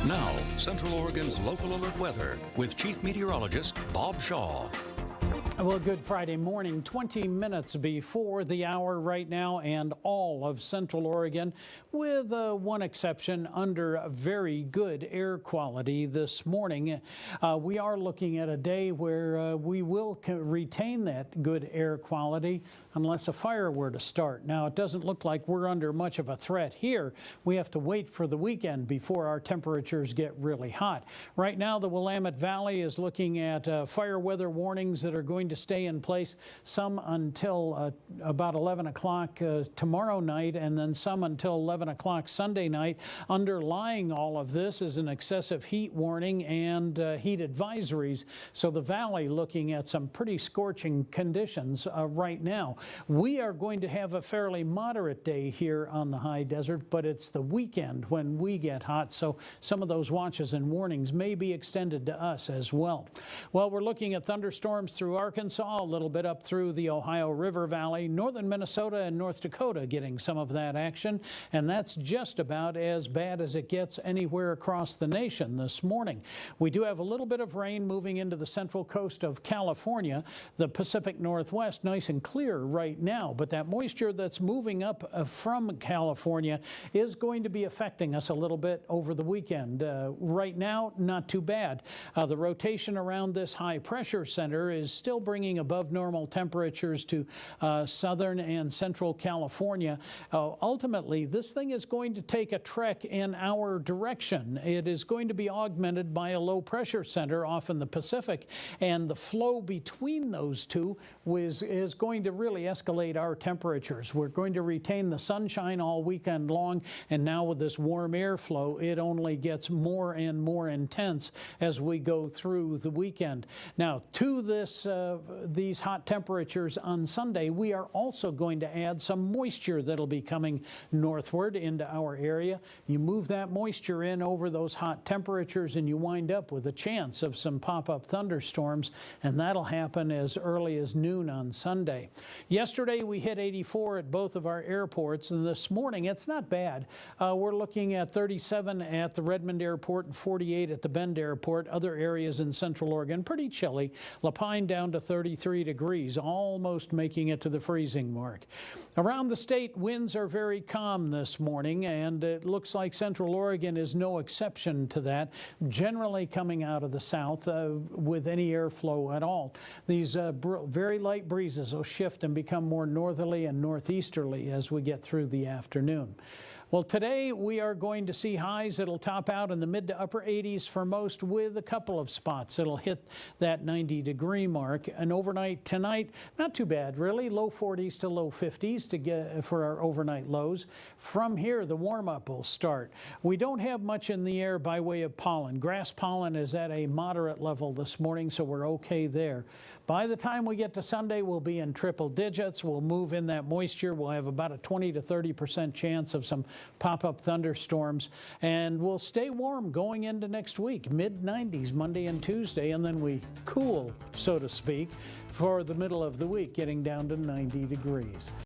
Now, Central Oregon's local alert weather with Chief Meteorologist Bob Shaw. Well, good Friday morning, 20 minutes before the hour right now, and all of Central Oregon, with one exception, under very good air quality this morning. We are looking at a day where we will retain that good air quality unless a fire were to start. Now, it doesn't look like we're under much of a threat here. We have to wait for the weekend before our temperatures get really hot. Right now, the Willamette Valley is looking at fire weather warnings that are going to stay in place, some until about 11 o'clock tomorrow night, and then some until 11 o'clock Sunday night. Underlying all of this is an excessive heat warning and heat advisories. So the valley looking at some pretty scorching conditions right now. We are going to have a fairly moderate day here on the high desert, but it's the weekend when we get hot, so some of those watches and warnings may be extended to us as well. Well, we're looking at thunderstorms through Arkansas, a little bit up through the Ohio River Valley, northern Minnesota and North Dakota getting some of that action, and that's just about as bad as it gets anywhere across the nation this morning. We do have a little bit of rain moving into the central coast of California, the Pacific Northwest, nice and clear right now, but that moisture that's moving up from California is going to be affecting us a little bit over the weekend. Right now, not too bad. The rotation around this high pressure center is still bringing above normal temperatures to southern and central California. Ultimately, this thing is going to take a trek in our direction. It is going to be augmented by a low pressure center off in the Pacific, and the flow between those two is going to really escalate our temperatures. We're going to retain the sunshine all weekend long, and now with this warm air flow, it only gets more and more intense as we go through the weekend. Now, to these hot temperatures on Sunday, we are also going to add some moisture that'll be coming northward into our area. You move that moisture in over those hot temperatures, and you wind up with a chance of some pop-up thunderstorms, and that'll happen as early as noon on Sunday. Yesterday, we hit 84 at both of our airports, and this morning, it's not bad. We're looking at 37 at the Redmond Airport and 48 at the Bend Airport. Other areas in Central Oregon, pretty chilly. La Pine down to 33 degrees, almost making it to the freezing mark. Around the state, winds are very calm this morning, and it looks like Central Oregon is no exception to that, generally coming out of the south with any airflow at all. These very light breezes will shift and become more northerly and northeasterly as we get through the afternoon. Well, today we are going to see highs that'll top out in the mid to upper 80s for most, with a couple of spots that'll hit that 90-degree mark. And overnight tonight, not too bad, really. Low 40s to low 50s to get for our overnight lows. From here, the warm-up will start. We don't have much in the air by way of pollen. Grass pollen is at a moderate level this morning, so we're okay there. By the time we get to Sunday, we'll be in triple digits. We'll move in that moisture. We'll have about a 20 to 30% chance of some pop-up thunderstorms, and we'll stay warm going into next week, mid-90s Monday and Tuesday, and then we cool, so to speak, for the middle of the week, getting down to 90 degrees.